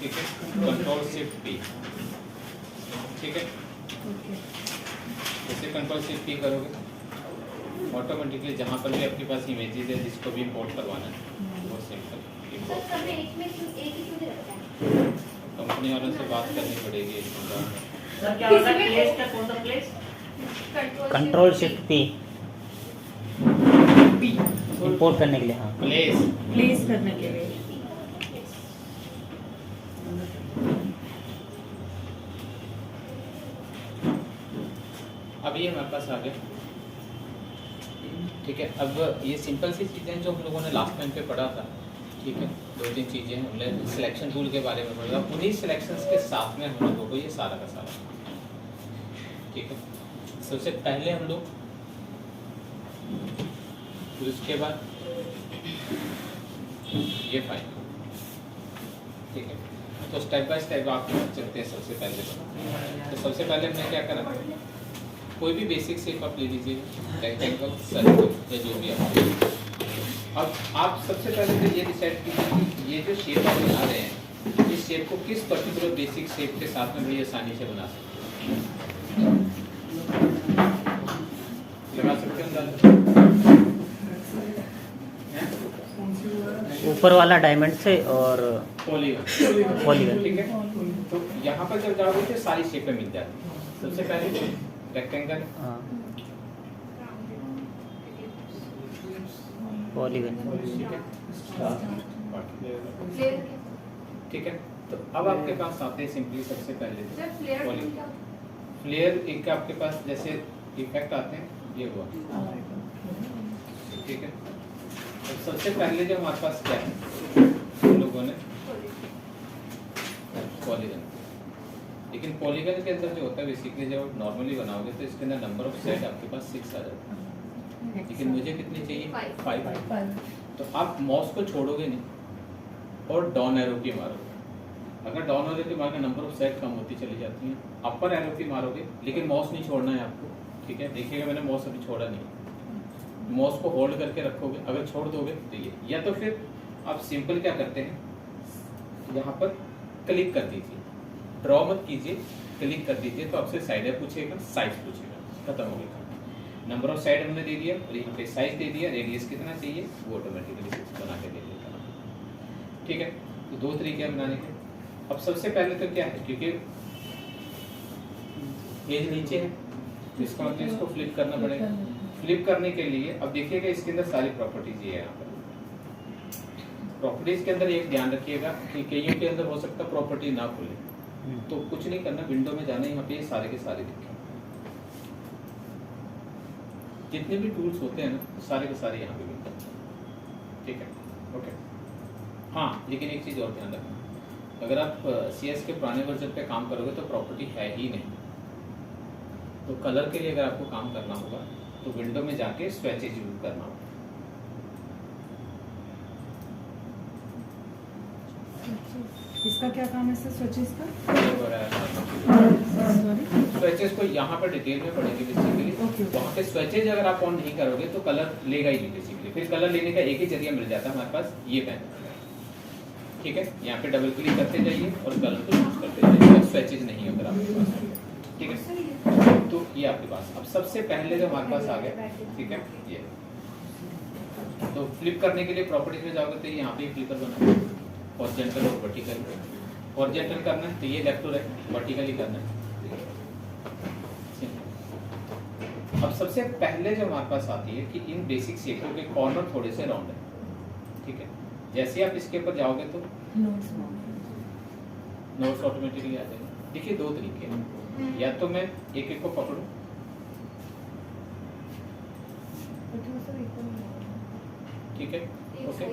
ठीक है, control shift P, ठीक है। जैसे कंट्रोल शिफ्ट पी करोगे ऑटोमेटिकली जहाँ पर भी आपके पास इमेजेस है जिसको भी इंपोर्ट करवाना है वो सिंपल इंपोर्ट। कंपनी वालों से बात करनी पड़ेगी इसका। सर क्या होता है प्लेस का कौन सा place? Control shift P import करने के लिए। हाँ, प्लेस करने के लिए। अब ये हमारे पास आ गया, ठीक है। अब ये सिंपल सी चीज़ें जो हम लोगों ने लास्ट टाइम पे पढ़ा था, ठीक है, 2-3 चीज़ें हमने सिलेक्शन टूल के बारे में पढ़ा, उन्हीं सिलेक्शंस के साथ में हम लोगों को ये सारा का सारा, ठीक है। सबसे पहले हम लोग, फिर उसके बाद ये फाइल, ठीक है। तो स्टेप बाय स्टेप आप चलते हैं। सबसे पहले हमने क्या करा, कोई भी बेसिक शेप आप ले लीजिए, रेक्टेंगल, सर्कल या जो भी आप। अब आप सबसे पहले तो ये डिसाइड कीजिए कि ये जो शेप आप बना रहे हैं, इस शेप को किस पर्टिकुलर बेसिक शेप के साथ में बड़ी आसानी से बना सकते हैं। लगा सकते हैं ऊपर वाला डायमंड से और पॉलीगन, ठीक है। तो यहाँ पर जब जाओगे तो सारी शेपें मिल जाती हैं। सबसे पहले रेक्टेंगल, पॉलीगन, ठीक है। तो अब आपके पास आते हैं सिंपली सबसे पहले पॉलीगन। फ्लेयर एक आपके पास जैसे इफेक्ट आते हैं, ये हुआ, ठीक है। तो सबसे पहले जो हमारे पास क्या है, हम लोगों ने पॉलीगन। लेकिन पॉलीगन के अंदर जो होता है बेसिकली जब आप नॉर्मली बनाओगे तो इसके अंदर नंबर ऑफ सेट आपके पास 6 आ जाता है, लेकिन मुझे कितनी चाहिए, 5। तो आप माउस को छोड़ोगे नहीं और डाउन एरो की मारोगे। अगर डाउन एरो की मारोगे नंबर ऑफ सेट कम होती चली जाती हैं। अपर एरो की मारोगे, लेकिन माउस नहीं छोड़ना है आपको, ठीक है। देखिएगा मैंने माउस अभी छोड़ा नहीं, माउस को होल्ड करके रखोगे। अगर छोड़ दोगे तो ये, या तो फिर आप सिंपल क्या करते हैं, यहाँ पर क्लिक कर दीजिए, ड्रॉ मत कीजिए, क्लिक कर दीजिए तो आपसे साइड पूछेगा, साइज पूछेगा, खत्म हो गया। नंबर ऑफ साइड हमने दे दिया और यहाँ पे साइज दे दिया, रेडियस कितना चाहिए वो ऑटोमेटिकली बना के दे देगा, ठीक है। तो 2 तरीके हैं बनाने के। अब सबसे पहले तो क्या है, क्योंकि पेज नीचे है तो इसका मतलब इसको फ्लिप करना पड़ेगा। फ्लिप करने के लिए अब देखिएगा इसके अंदर सारी प्रॉपर्टीज ये है। यहाँ पर प्रॉपर्टीज के अंदर एक ध्यान रखिएगा कि कईयों के अंदर हो सकता है प्रॉपर्टी ना खुले, तो कुछ नहीं करना, विंडो में जाना, यहाँ पे ये सारे के सारे दिखे, जितने भी टूल्स होते हैं ना सारे के सारे यहाँ पे मिलते हैं, ठीक है, ओके। हाँ, लेकिन एक चीज़ और ध्यान रखना, अगर आप CS के पुराने वर्जन पे काम करोगे तो प्रॉपर्टी है ही नहीं। तो कलर के लिए अगर आपको काम करना होगा तो विंडो में जाके स्वेचेज यूज करना होगा। इसका क्या काम है सर, स्विचेस का? स्विचेस को यहाँ पर डिटेल में पढ़ेंगे बेसिकली। वहाँ पे स्विचेज अगर आप ऑन नहीं करोगे तो कलर लेगा ही नहीं बेसिकली। फिर कलर लेने का एक ही जरिया मिल जाता है हमारे पास, ये पेन, ठीक है। यहाँ पे डबल क्लिक करते जाइए और कलर को यूज करते जाइए, स्विचेज नहीं होगा आपके पास, ठीक है। तो ये आपके पास अब सबसे पहले जो हमारे पास आ गया, ठीक है, ये तो फ्लिप करने के लिए प्रॉपर्टीज में जाओगे तो यहाँ पे फ्लिपर बना, हॉरिजॉन्टल और वर्टिकल। हॉरिजॉन्टल करना है तो ये लेफ्ट टू राइट, वर्टिकली करना है। अब सबसे पहले जो हमारे पास आती है कि इन बेसिक शेपों के कॉर्नर थोड़े से राउंड है, ठीक है। जैसे आप इसके ऊपर जाओगे तो नोट्स ऑटोमेटिकली आ जाएगा। देखिए 2 तरीके हैं, या तो मैं एक एक को पकड़ूं, ठीक है, ओके,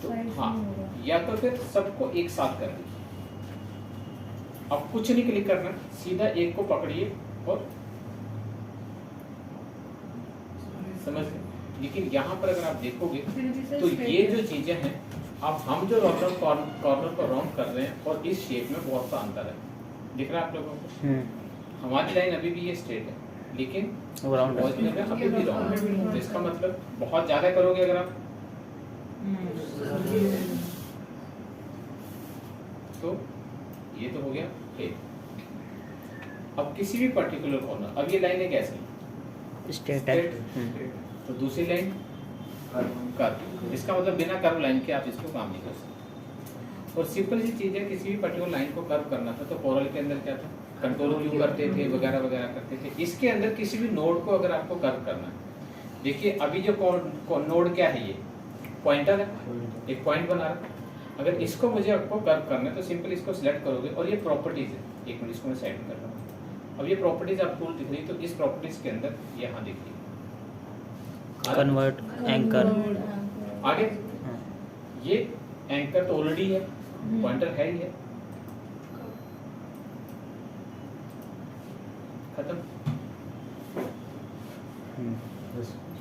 तो हाँ, या तो फिर सबको एक साथ कर दीजिए। अब कुछ नहीं क्लिक करना, सीधा एक को पकड़िए और समझ गए। लेकिन यहाँ पर अगर आप देखोगे तो ये जो चीजें हैं, अब हम जो कॉर्नर को राउंड कर रहे हैं और इस शेप में बहुत सा अंतर है, दिख रहा है आप लोगों को। हमारी लाइन अभी भी ये स्ट्रेट है, लेकिन ओरिजिनल में अभी भी राउंड है। तो इसका मतलब बहुत ज्यादा करोगे अगर आप इसको, ये तो हो गया ए। अब किसी भी पर्टिकुलर कॉर्नर, अब ये लाइन है कैसे, स्ट्रेट है। तो दूसरी लाइन कर्व, इसका मतलब बिना कर्व लाइन के आप इसको काम नहीं कर सकते। और सिंपल सी चीज़ है, किसी भी पर्टिकुलर लाइन को कर्व करना था तो कोरल के अंदर क्या था, कंट्रोल क्यू करते थे वगैरह वगैरह करते थे। इसके अंदर किसी भी नोड को अगर आपको कर्व करना है, देखिए अभी जो नोड क्या है, ये पॉइंटर है, एक पॉइंट बना रहा है। अगर इसको मुझे आपको कर्व करना है तो सिंपल इसको सिलेक्ट करोगे, और ये प्रॉपर्टीज है, एक मिनट इसको मैं साइड में कर रहा हूँ। अब ये प्रॉपर्टीज आपको दिख रही, तो इस प्रॉपर्टीज के अंदर यहाँ देखिए कन्वर्ट एंकर। आगे ये एंकर तो ऑलरेडी है, पॉइंटर है ही है, खत्म,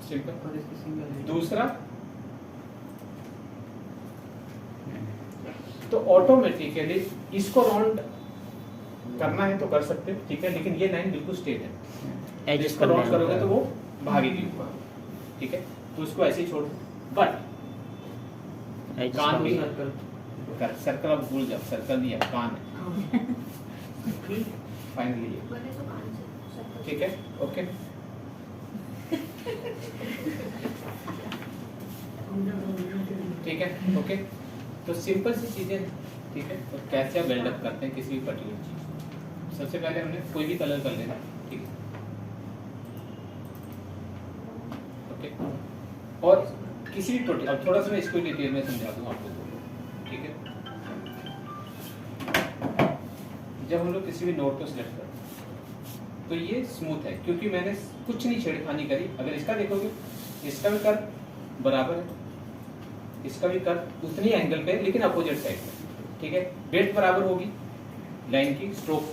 सिंपल। दूसरा तो ऑटोमेटिकली इसको राउंड करना है तो कर सकते हो, ठीक है, लेकिन ये लाइन बिल्कुल स्ट्रेट है, एज इसको राउंड करोगे तो वो भागेगी ऊपर, ठीक है, तो उसको ऐसे ही छोड़, बट कान भी सर्कल अब भूल जाओ, सर्कल नहीं है, कान है फाइनली, ठीक है, ओके। ठीक है, ओके। तो सिंपल सी चीजें, ठीक है, और कैसे आप बिल्डअप करते हैं किसी भी पर्टिकुलर चीज। सबसे पहले हमने कोई भी कलर कर लेना, ठीक है, ओके। और किसी भी प्रोटीन, अब थोड़ा सा मैं इसको डिटेल में समझा दूं आप लोगों को, ठीक है। जब हम लोग किसी भी नोड को सिलेक्ट करते हैं तो ये स्मूथ है, क्योंकि मैंने कुछ नहीं छेड़खानी करी। अगर इसका देखोगे, इसका भी कर्व बराबर है, इसका भी कर्व उतनी एंगल पे, लेकिन अपोजिट साइड पे, ठीक है। वेट बराबर होगी लाइन की, स्ट्रोक,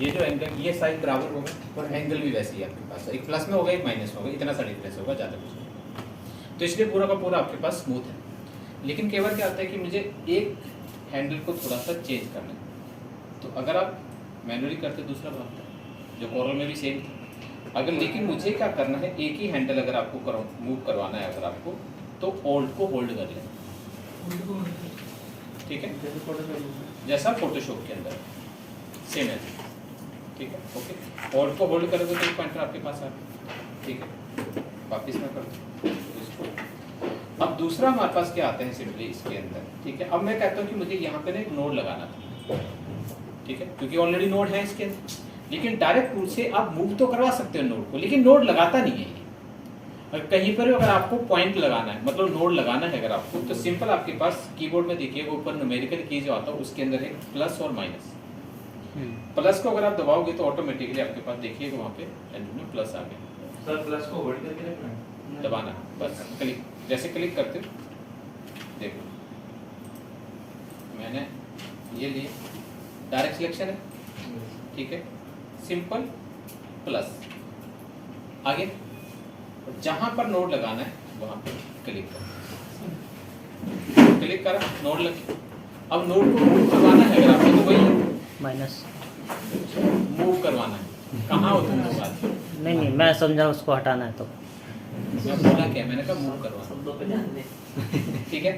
ये जो एंगल, ये साइड बराबर होगा, और एंगल भी वैसे ही आपके पास, एक प्लस में होगा एक माइनस में होगा, इतना सा डिफरेंस होगा, ज़्यादा कुछ नहीं। तो इसलिए पूरा का पूरा आपके पास स्मूथ है। लेकिन केवल क्या आता है कि मुझे एक हैंडल को थोड़ा सा चेंज करना है, तो अगर आप मैनुअली करते दूसरा बात है, जो कोरल में भी सेम था। अगर लेकिन मुझे क्या करना है, एक ही हैंडल अगर आपको मूव करवाना है अगर आपको, तो होल्ड को होल्ड कर लें, ठीक है, जैसा फोटोशॉप के अंदर सेम है, ठीक है, ओके। होल्ड को होल्ड करोगे तो एक पॉइंटर आपके पास आ गया, ठीक है। वापिस मैं कर दूँ इसको। अब दूसरा हमारे पास क्या आता है सिंपली इसके अंदर, ठीक है। अब मैं कहता हूँ कि मुझे यहाँ पे ना एक नोड लगाना था, ठीक है, क्योंकि ऑलरेडी नोड है इसके अंदर, लेकिन डायरेक्ट टूल से आप मूव तो करवा सकते हो नोड को, लेकिन नोड लगाता नहीं है ये। और कहीं पर अगर आपको पॉइंट लगाना है, मतलब नोड लगाना है अगर आपको, तो सिंपल आपके पास कीबोर्ड में देखिए ऊपर न्यूमेरिकल की जो आता है उसके अंदर है प्लस और माइनस। प्लस को अगर आप दबाओगे तो ऑटोमेटिकली आपके पास देखिएगा वहाँ पे एंड में प्लस आ गया। सर प्लस को होल्ड करके रखना है, दबाना बस, क्लिक, जैसे क्लिक करते हो देखो मैंने ये लिए, डायरेक्ट सिलेक्शन है, ठीक है, सिंपल प्लस आगे, जहां पर नोड लगाना है वहां पर क्लिक करो, क्लिक करा, नोड लगे। अब नोड को मूव करवाना है अगर आपको, तो वही माइनस मूव करवाना है, कहाँ होता है बात, नहीं मैं समझा उसको हटाना है, तो मैं बोला क्या, मैंने कहा मूव करवाना, ठीक है,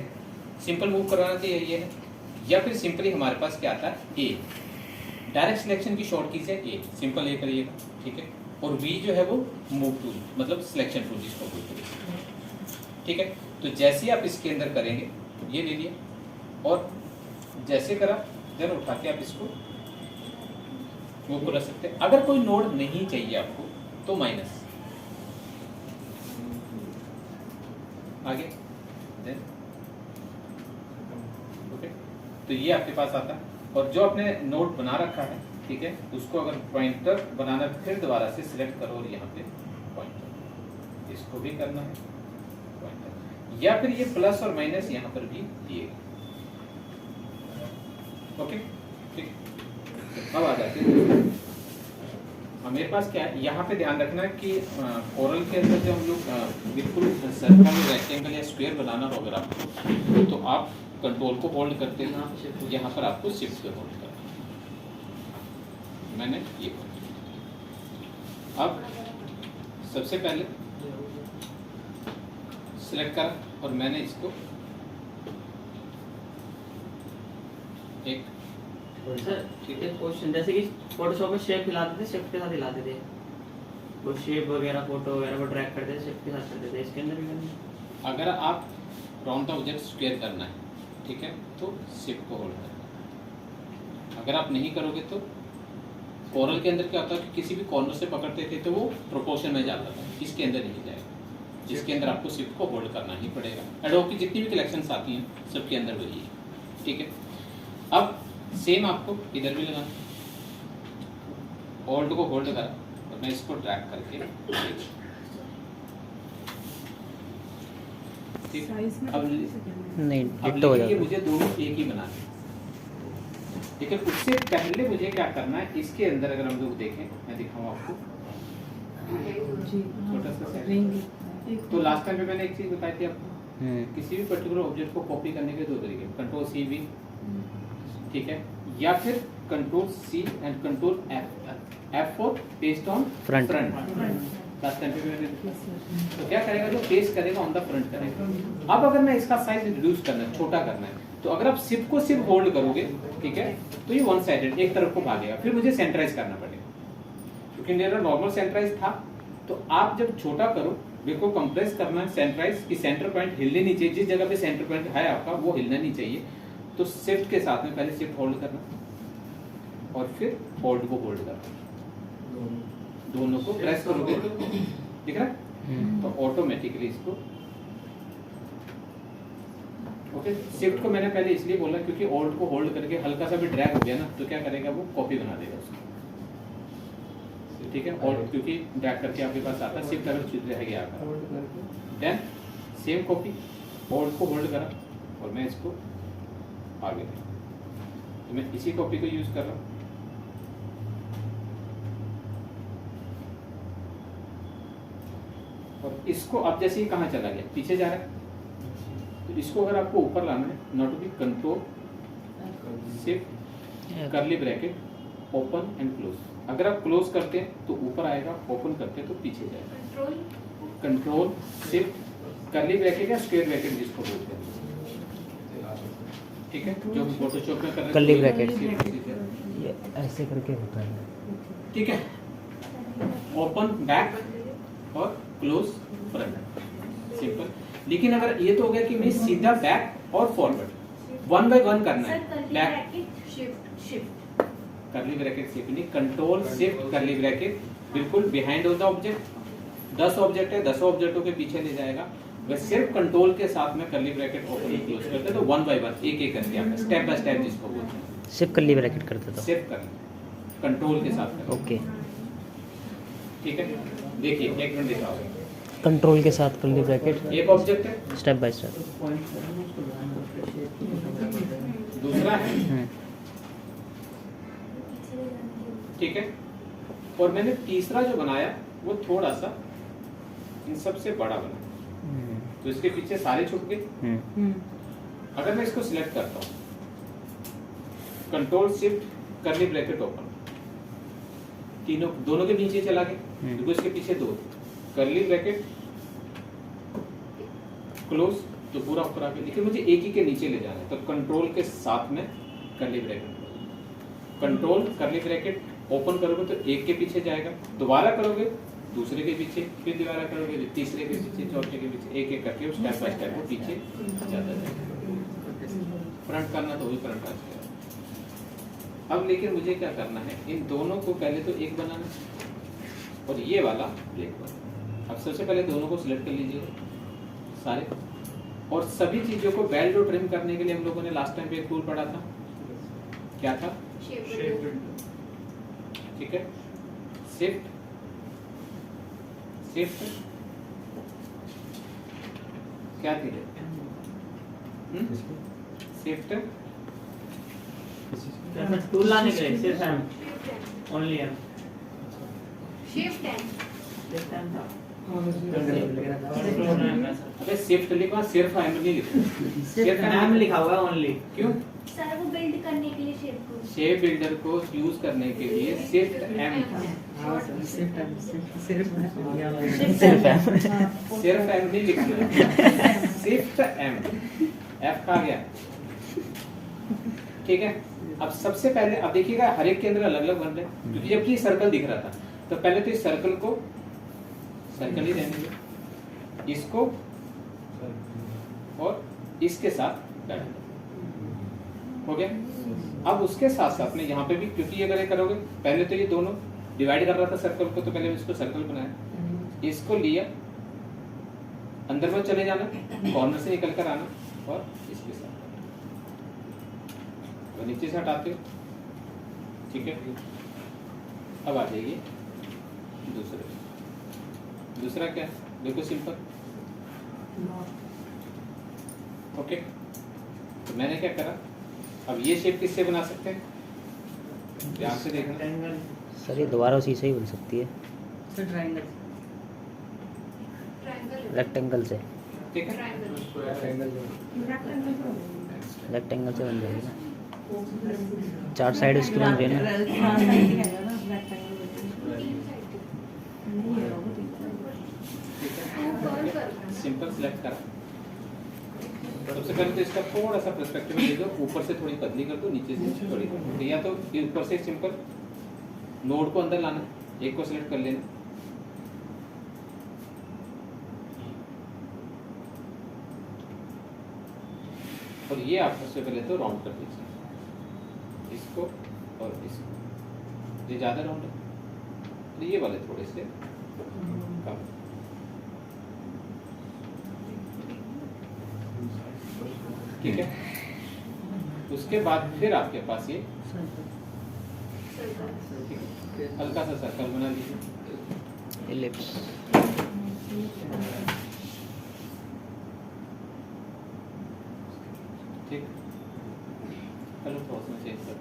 सिंपल मूव करवाना तो ये है। या फिर सिंपली हमारे पास क्या आता है, ए, डायरेक्ट सिलेक्शन की शॉर्ट कीज है ए, सिंपल ए करिएगा, ठीक है। और वी जो है वो मूव टूल, मतलब सिलेक्शन टूल जिसको बोलते हैं, ठीक है। तो जैसे ही आप इसके अंदर करेंगे, ये ले लिया, और जैसे करा देन उठा के आप इसको मूव कर सकते हैं। अगर कोई नोड नहीं चाहिए आपको तो माइनस, आगे देन ओके। तो ये आपके पास आता है, और जो आपने नोड बना रखा है, ठीक है, उसको अगर पॉइंटर बनाना फिर दोबारा से सिलेक्ट करो और यहाँ पे पॉइंटर, इसको भी करना है पॉइंटर, या फिर ये प्लस और माइनस यहाँ पर भी दिए, ओके, ठीक। अब आ जाते हैं, अब मेरे पास क्या है, यहाँ पे ध्यान रखना है कि कोरल के अंदर जो हम लोग बिल्कुल सर्कल, रेक्टेंगल या स्क्वायर बनाना हो अगर आपको, तो आप कंट्रोल को होल्ड करते हैं, यहाँ पर आपको शिफ्ट पे होल्ड करना है। मैंने ये अब सबसे पहले सिलेक्ट करा और मैंने इसको एक सर एक क्वेश्चन, जैसे कि फोटोशॉप में शेप हिलाते थे, शिफ्ट के साथ हिलाते थे, वो शेप वगैरह फोटो वगैरह को ड्रैग करते थे, शिफ्ट के साथ करते थे, इसके अंदर भी करना है? अगर आप राउंड द ऑब्जेक्ट स्क्वायर करना है, ठीक है, तो शिफ्ट को होल्ड करना है। अगर आप नहीं करोगे तो कोरल के अंदर क्या होता है कि किसी भी कॉर्नर से पकड़ते थे तो वो प्रोपोर्शन में जाता था, इसके अंदर नहीं जाएगा, जिसके अंदर आपको शिफ्ट को होल्ड करना ही पड़ेगा। एडोब की जितनी भी कलेक्शंस आती हैं सबके अंदर वही है, ठीक है। अब सेम आपको इधर भी लगाना, होल्ड को होल्ड करा और मैं इसको ड्रैग करके ठीक। साइज में अब नहीं अब डिट्टो हो लेकिन ये जाता मुझे दोनों एक ही बना है, लेकिन उससे पहले मुझे क्या करना है, इसके अंदर अगर हम लोग देखें, मैं दिखाऊं आपको जी छोटा सा set। रहेंगे तो लास्ट टाइम पे मैंने एक चीज बताई थी आपको, है। किसी भी पर्टिकुलर ऑब्जेक्ट को कॉपी करने के दो तरीके, कंट्रोल सी भी, ठीक है, या फिर control C and control F for paste on Front। Last time पे मैंने तो क्या करेगा, जो पेस्ट करेगा ऑन द फ्रंट करेगा। अब अगर मैं इसका साइज रिड्यूस करना है, छोटा करना है, तो अगर आप शिफ्ट को सिर्फ होल्ड करोगे, ठीक है, तो ये वन साइडेड एक तरफ को भागेगा, फिर मुझे सेंटराइज करना पड़ेगा, क्योंकि मेरा नॉर्मल सेंटराइज था। तो आप जब छोटा करो, बिल्कुल कंप्रेस करना है सेंटराइज की, सेंटर पॉइंट हिलने नहीं चाहिए, जिस जगह पे सेंटर पॉइंट है आपका वो हिलना नहीं चाहिए। तो शिफ्ट के साथ में पहले शिफ्ट होल्ड करना और फिर होल्ड को होल्ड करना, दोनों को प्रेस करोगे तो दिख रहा है, तो ऑटोमेटिकली इसको ओके। शिफ्ट को मैंने पहले इसलिए बोला क्योंकि ऑल्ट को होल्ड करके हल्का सा भी ड्रैग हो गया ना, तो क्या करेगा, वो कॉपी बना देगा उसको, ठीक है। ऑल्ट क्योंकि ड्रैग करके आपके पास आता है, शिफ्ट अगर छूट रह गया आपका, देन सेम कॉपी, ऑल्ट को होल्ड करा और मैं इसको आगे, तो मैं इसी कॉपी को यूज कर रहा हूँ। और इसको अब जैसे ही कहाँ चला गया, पीछे जा रहा है, तो इसको अगर आपको ऊपर लाना है, नॉट बी कंट्रोल शिफ्ट करली ब्रैकेट ओपन एंड क्लोज। अगर आप क्लोज करते हैं तो ऊपर आएगा, ओपन करते हैं तो पीछे जाएगा। कंट्रोल शिफ्ट करली ब्रैकेट या स्क्वायर ब्रैकेट जिसको बोलते हैं, ठीक है, जो फोटोशॉप में कर रहे हैं कर्ली ब्रैकेट। ये ऐसे करके होता है, ठीक है, ओपन बैक और क्लोज फ्रंट, सिंपल। लेकिन अगर ये तो हो गया कि मैं सीधा बैक और फॉरवर्ड वन बाय वन करना है, बैक शिफ्ट करली ब्रैकेट शिफ्ट नहीं, कंट्रोल शिफ्ट करली ब्रैकेट बिल्कुल behind of the object. 10 object है, 10 ऑब्जेक्टों के पीछे ले जाएगा, बस सिर्फ कंट्रोल के साथ में करली ब्रैकेट ओपन और क्लोज करते तो वन बाय वन एक एक करके आपका स्टेप बाय स्टेप जिसको बोलते हैं, सिर्फ कर्ली ब्रैकेट करते तो सिर्फ कर कंट्रोल के साथ में, ओके। ठीक है। देखिए एक मिनट दिखाओ, कंट्रोल के साथ कर्ली ब्रैकेट, एक ऑब्जेक्ट है, स्टेप बाय स्टेप। दूसरा है, ठीक है, और मैंने तीसरा जो बनाया वो थोड़ा सा इन सबसे बड़ा बना, तो इसके पीछे सारे छुप गए। अगर मैं इसको सिलेक्ट करता हूँ, कंट्रोल शिफ्ट करली ब्रैकेट ओपन, तीनों दोनों के नीचे चला गया, क्योंकि इसके पीछे दो, करली ब्रैकेट क्लोज, तो पूरा ऊपर आ गया, लेकिन मुझे एक ही के नीचे ले जाना है, तो कंट्रोल के साथ में करली ब्रैकेट, कंट्रोल करली ब्रैकेट ओपन करोगे तो एक के पीछे जाएगा, दोबारा करोगे दूसरे के पीछे, फिर दोबारा करोगे तीसरे के पीछे, चौथे के पीछे, एक एक करके स्टेप बाय स्टेप वो पीछे जाता जाएगा। फ्रंट करना तो वही फ्रंट आ जाएगा। अब लेकिन मुझे क्या करना है, इन दोनों को पहले तो एक बनाना है और ये वाला ब्लैक वाला। अब सबसे पहले दोनों को सिलेक्ट कर लीजिए सारे, और सभी चीजों को बेल्ट और ट्रिम करने के लिए हम लोगों ने लास्ट टाइम पे एक टूल पढ़ा था, क्या था, ठीक है, शिफ्ट शिफ्ट क्या थी, शिफ्ट टूल लाने के लिए सिर्फ M only M shift and था। अबे शिफ्ट लिखा, सिर्फ एम नहीं लिखा, सिर्फ एम लिखा हुआ है ओनली। क्यों, सर वो बिल्ड करने के लिए शेप को शेप बिल्डर को यूज करने के लिए शिफ्ट एम था, सिर्फ है। सिर्फ एम नहीं लिखना, शिफ्ट एम, एफ का आ गया, ठीक है। अब सबसे पहले अब देखिएगा हर एक के अंदर अलग अलग बन रहे हैं, क्योंकि जबकि सर्कल दिख रहा था, तो पहले तो इस सर्कल को सर्कल ही रहने दो, इसको और इसके साथ बैठ हो गया। अब उसके साथ साथ में यहाँ पे भी, क्योंकि अगर ये करोगे, पहले तो ये दोनों डिवाइड कर रहा था सर्कल को, तो पहले इसको सर्कल बनाया, इसको लिया, अंदर में चले जाना, कॉर्नर से निकल कर आना और इसके साथ तो नीचे से हटाते हो, ठीक है। अब आ जाइए दूसरा क्या है, देखो सिंपल, ओके। तो मैंने क्या करा, अब ये शेप किससे बना सकते हैं, ध्यान से देखना सर, ये दोबारा उसी से ही बन सकती है, सर ट्रायंगल रेक्टेंगल से। ठीक है। रेक्टेंगल से बन जाएगी ना, 4 साइड उसकी बन रही है ना। सिंपल सिलेक्ट करा, सबसे पहले तो इसका थोड़ा सा पर्सपेक्टिव दे दो, ऊपर से थोड़ी पतली कर दो, नीचे से थोड़ी कर दो, या तो ये ऊपर से सिंपल नोड को अंदर लाना, एक को सिलेक्ट कर लेना, और ये आप सबसे पहले तो राउंड कर दीजिए, इसको और इसको, ये ज़्यादा राउंड है, ये वाले थोड़े से कम, ठीक है। उसके बाद फिर आपके पास ये हल्का सा सर्कल बना लीजिए, एलिप्स। ठीक। चलो थोड़ा सा चेंज कर।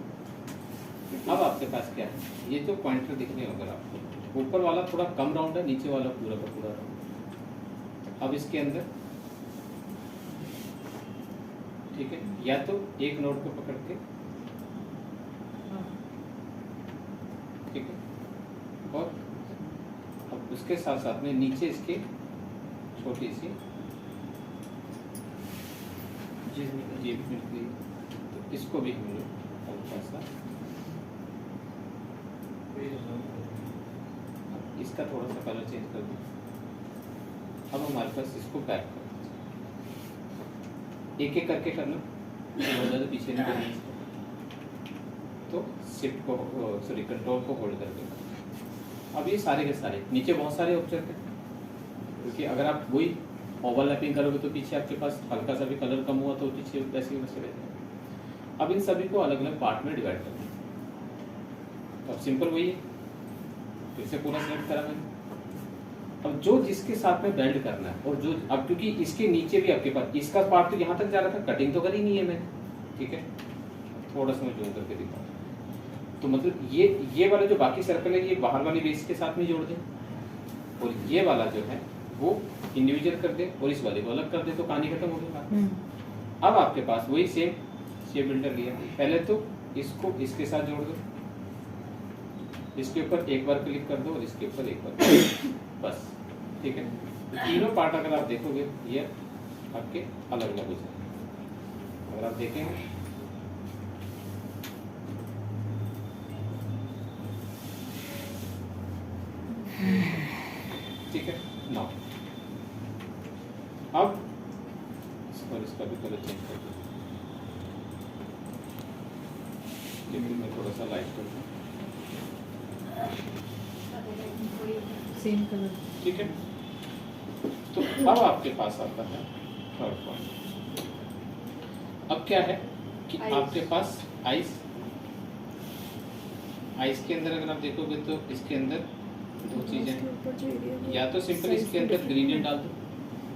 अब आपके पास क्या है, ये जो पॉइंटर दिखने होगा आपको, ऊपर वाला थोड़ा कम राउंड है, नीचे वाला पूरा का पूरा राउंड। अब इसके अंदर, ठीक है, या तो एक नोड को पकड़ के, ठीक है, और अब उसके साथ साथ में नीचे इसके छोटी सी जीप निकली, तो इसको भी हम लोग हल्का सा, इसका थोड़ा सा कलर चेंज कर दूं। अब हमारे पास इसको बैक कर, एक एक करके करना, बहुत ज़्यादा पीछे नहीं करना इसको, तो शिफ्ट को सॉरी कंट्रोल को होल्ड कर देना। अब ये सारे के सारे, नीचे बहुत सारे ऑब्जेक्ट हैं, क्योंकि अगर आप वही ओवरलैपिंग करोगे तो पीछे आपके पास हल्का सा भी कलर कम हुआ तो पीछे वैसे ही वैसे रहते हैं। अब इन सभी को अलग अलग पार्ट में डिवाइड करना है, तो अब सिंपल वही है, फिर से पूरा सेलेक्ट करा मैंने। अब जो जिसके साथ में बेल्ट करना है, और जो अब क्योंकि इसके नीचे भी आपके पास इसका पार्ट तो यहाँ तक जा रहा था, कटिंग तो करी नहीं है मैंने, ठीक है, थोड़ा सा मैं जूम करके दिखा, तो मतलब ये वाला जो बाकी सर्कल है, ये बाहर वाली बेस के साथ में जोड़ दें, और ये वाला जो है वो इंडिविजुअल कर दे, और इस वाले को अलग कर दे, तो कहानी खत्म हो गई। अब आपके पास वही सेम शेप बिल्डर लिया, पहले तो इसको इसके साथ जोड़ दो, इसके ऊपर एक बार क्लिक कर दो, और इसके ऊपर एक बार, बस, ठीक है। तीनों पार्ट अगर आप देखोगे ये आपके अलग अलग हो जाएंगे। अगर आप देखेंगे ठीक है ना, अब इसका भी कलर चेंज कर दो, लेकिन मैं थोड़ा सा लाइट कर दूँ, सेम कलर, ठीक है। तो अब आपके पास आता है थर्ड पॉइंट। अब क्या है कि आपके पास आइस के अंदर अगर आप देखोगे तो इसके अंदर दो चीजें हैं, या तो सिंपल इसके अंदर ग्रेडियंट डाल दो,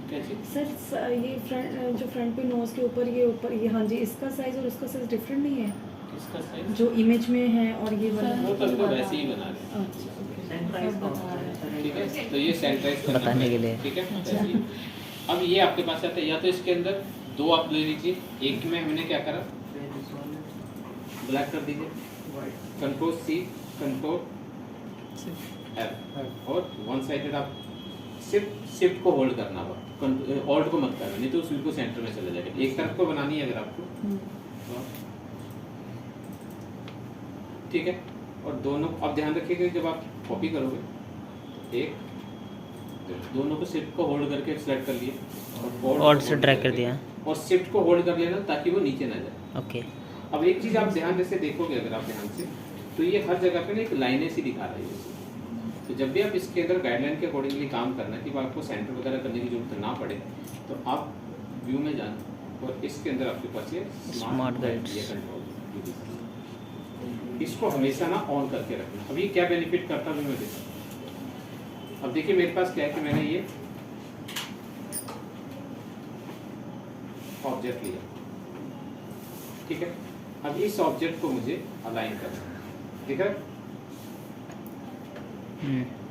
कैसे सर ये फ्रंट जो फ्रंट पे नोज के ऊपर ये हाँ जी, इसका साइज और उसका साइज डिफरेंट नहीं है, इसका साइज जो इमेज में है और ये वाला, वो तो इसको वैसे ही बना रहे हैं, ठीक है। तो ये सेंटराइज बताने के लिए, ठीक है, वैसे ही। अब ये आपके पास आता है, या तो इसके अंदर दो आप ले लीजिए, एक में हमने क्या करा, ब्लैक कर दीजिए, कंट्रोल सी कंट्रोल एफ, और वन साइडेड आप सिर्फ शिफ्ट को होल्ड करना होगा, ऑल्ट को मत करना, नहीं तो उस बिल्कुल सेंटर में चला जाएगा। एक तरफ को बनानी है अगर आपको, तो ठीक है। और दोनों अब ध्यान रखिएगा जब आप कॉपी करोगे, एक दोनों को शिफ्ट को होल्ड करके सेलेक्ट कर लिए और से ड्रैग कर दिया, और शिफ्ट को होल्ड कर लेना ताकि वो नीचे ना जाए। ओके। अब एक चीज़ आप ध्यान से देखोगे अगर आप ध्यान से, तो ये हर जगह पे ना एक लाइनें सी दिखा रही है। तो जब भी आप इसके अंदर गाइडलाइन के अकॉर्डिंगली काम करना कि आपको सेंटर वगैरह करने की जरूरत ना पड़े, तो आप व्यू में जाना और इसके अंदर आपके पास ये स्मार्ट गाइड्स, ये कंट्रोल, इसको हमेशा ना ऑन करके रखना। अब ये क्या बेनिफिट करता है मैं देखता। अब देखिए मेरे पास क्या है कि मैंने ये ऑब्जेक्ट लिया, ठीक है। अब इस ऑब्जेक्ट को मुझे अलाइन करना है, ठीक है।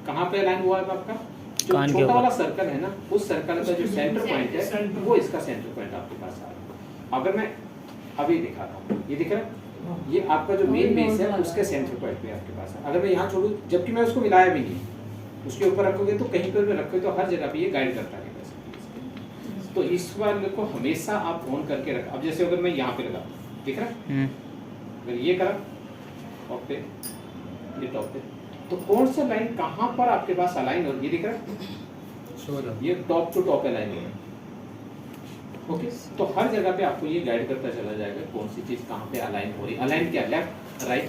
कहाँ पे अलाइन हुआ है आपका? जो कान के छोटा ऊपर। वाला सर्कल है ना, उस सर्कल का जो सेंटर पॉइंट है वो इसका सेंटर पॉइंट आपके पास आ रहा है। अगर मैं अभी दिखाता हूँ, ये दिख रहा है, ये आपका जो मेन बेस है उसके सेंटर पॉइंट पे आपके पास है। अगर मैं यहाँ छोड़ूँ, जबकि मैं उसको मिलाया भी नहीं, उसके ऊपर रखोगे तो कहीं पर भी रखोगे तो हर जगह पे ये गाइड करता है। तो इस बार को हमेशा आप ऑन करके रख। अब जैसे अगर मैं यहाँ पे लगा, दिख रहा है, अगर ये करा टॉप पे, ये टॉप पे, तो कौन सा लाइन कहाँ पर आपके पास अलाइन हो, ये दिख रहा है, ये टॉप टू टॉप अलाइन हो रहा है। ओके, तो हर जगह पे आपको ये गाइड करता चला जाएगा कौन सी चीज कहाँ पे अलाइन हो रही। अलाइन क्या, लेफ्ट राइट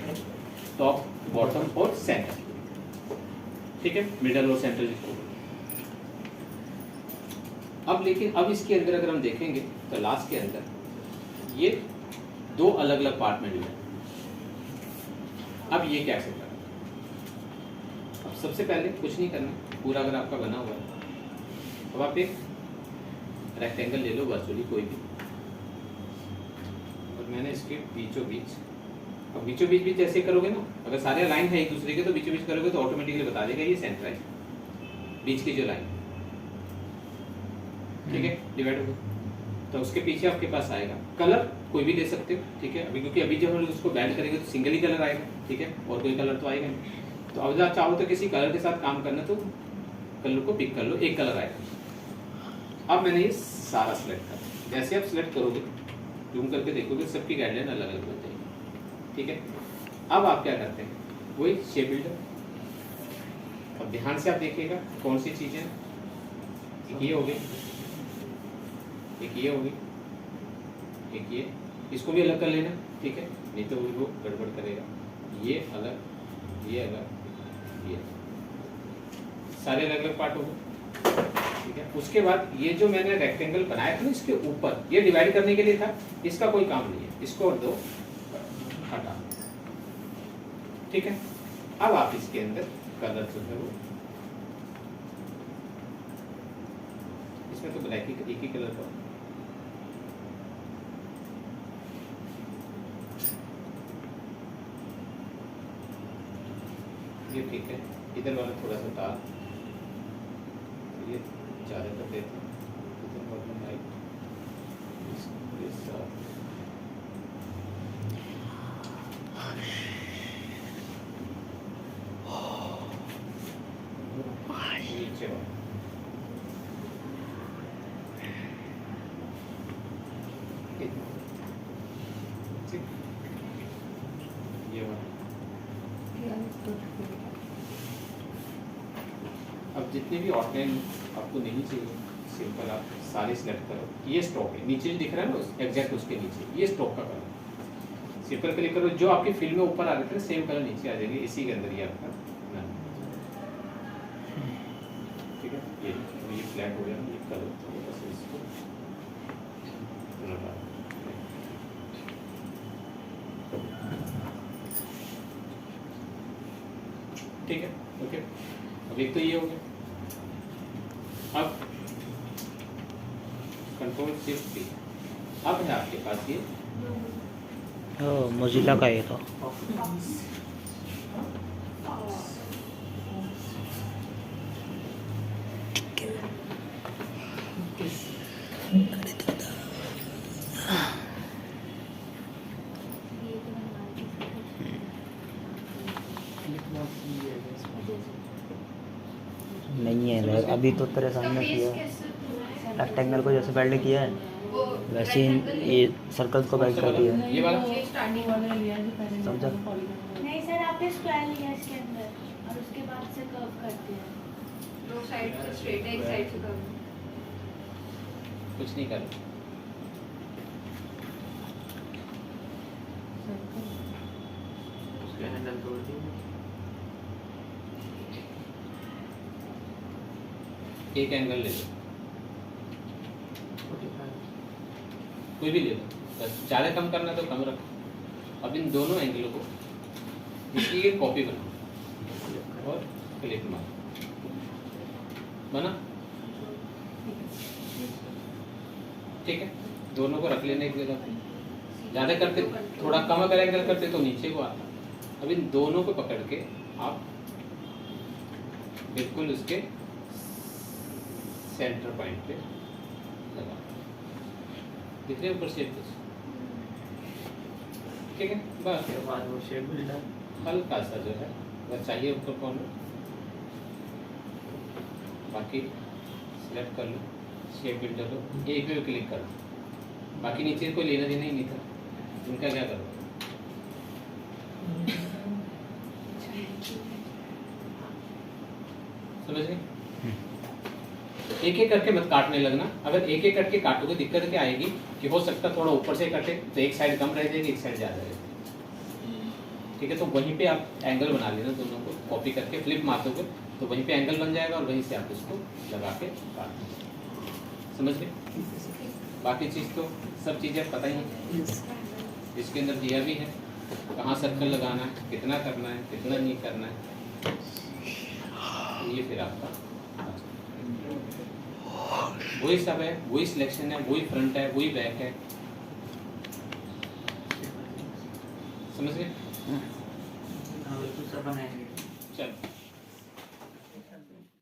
टॉप बॉटम और सेंटर, ठीक है, मिडल और सेंटर जिसको। अब लेकिन अब इसके अंदर अगर हम देखेंगे तो लास्ट के अंदर ये दो अलग अलग पार्ट में डिवाइड। अब ये कैसे करना? अब सबसे पहले कुछ नहीं करना, पूरा अगर आपका बना हुआ है, अब आप एक रेक्टेंगल ले लो वर्चुअली कोई भी, और मैंने इसके बीचों बीच, अब बीचों बीच भी जैसे करोगे ना, अगर सारे लाइन है एक दूसरे के तो बीचों बीच करोगे तो ऑटोमेटिकली बता देगा ये सेंटर है, बीच की जो लाइन, ठीक है, डिवाइड हो गई। तो उसके पीछे आपके पास आएगा कलर, कोई भी ले सकते हो, ठीक है। अभी क्योंकि अभी जब हम उसको बैंड करेंगे तो सिंगल ही कलर आएगा, ठीक है, और कोई कलर तो आएगा नहीं। तो अब आप चाहो तो किसी कलर के साथ काम करना तो कलर को पिक कर लो, एक कलर आएगा। अब मैंने ये सारा सिलेक्ट कर, जैसे आप सिलेक्ट करोगे जूम करके देखोगे सबकी गाइडलाइन अलग अलग बन जाएगी, ठीक है। अब आप क्या करते हैं, वही शेप बिल्डर। अब ध्यान से आप देखिएगा कौन सी चीजें, एक ये हो गई, एक ये होगी, एक ये, इसको भी अलग कर लेना, ठीक है, नहीं तो वो गड़बड़ करेगा। ये अलग, ये अलग, ये सारे अलग अलग पार्ट हो गए, ठीक है। उसके बाद ये जो मैंने रेक्टेंगल बनाया था ना, इसके ऊपर ये डिवाइड करने के लिए था, इसका कोई काम नहीं है, इसको और दो हटा, ठीक है। अब आप इसके अंदर कलर जो है वो, इसमें तो ब्लैक ही एक ही कलर का, ये ठीक है। इधर वाला थोड़ा सा डार्क, ये ज़्यादा कर देते हैं, इधर वाला लाइट, नीचे वाला, ये वाला। अब जितने भी आउटलाइन आपको नहीं चाहिए, सिंपल आप सारे सिलेक्ट करो। ये स्टॉक है, नीचे जो दिख रहा है ना एग्जैक्ट उसके नीचे, ये स्टॉक का कलर, सिंपल क्लिक करो, जो आपकी फिल्म में ऊपर आ रहे थे सेम कलर नीचे आ जाएंगे, इसी के अंदर ये आपका ना, ठीक है। ये फ्लैट हो गया ना, ये कलर तो बस इसको लगा, ठीक है, ओके। अब एक तो ये हो गया। अब कंट्रोल शिफ्ट पी, अब है आपके पास ये मोजिला का ये तो नहीं है, अभी तो तेरे सामने किया है, रेक्टेंगल को जैसे बिल्ड किया है वो वैसे ही ये सर्कल को बैठ कर दिया। ये वाला? वो स्टार्टिंग वाला लिया जो पहले समझा? पॉलीगॉन नहीं सर, आपने स्क्वायर लिया इसके अंदर और उसके बाद से कर्व कर दिया। दो साइड से स्ट्रेट है, एक साइड से कर्व। कुछ नहीं कर उसके हैंडल तोड़ दिए। एक एंगल ले लो, 45 कोई भी ले लो, बस ज़्यादा कम करना है तो कम रखो। अब इन दोनों एंगलों को इसकी एक कॉपी बनाओ और क्लिक मारो, बना? ठीक है, दोनों को रख लेने की जगह ज़्यादा करते, थोड़ा कम अगर एंगल करते तो नीचे को आता। अब इन दोनों को पकड़ के आप बिल्कुल उसके सेंटर पॉइंट पे लगा, दिख रहे ऊपर शेप कुछ, ठीक है? बस उसके बाद वो शेप बिल्डर हल्का सा जो है अगर चाहिए ऊपर कॉर्नर, बाकी सिलेक्ट कर लो, शेप बिल्डर लो, एक पे क्लिक कर लो, बाकी नीचे कोई लेना देना ही नहीं था, इनका क्या करो? समझ गए? एक एक करके मत काटने लगना, अगर एक एक करके काटोगे दिक्कत क्या आएगी कि हो सकता थोड़ा ऊपर से कटे तो एक साइड कम रह जाएगी, एक साइड ज़्यादा रह जाएगी, ठीक है? तो वहीं पे आप एंगल बना लेना, दोनों को कॉपी करके फ्लिप मार दोगे तो वहीं पे एंगल बन जाएगा और वहीं से आप उसको लगा के काट दो। समझ गए? बाकी चीज़ तो सब चीज़ें पता ही हैं, इसके अंदर दिया भी है कहाँ सर्कल लगाना है, कितना करना है, कितना नहीं करना है, ये फिर आपका वही सब है, वही सिलेक्शन है, वही फ्रंट है, वही बैक है। समझ गए? हाँ बिल्कुल सब बनाएंगे। चलो।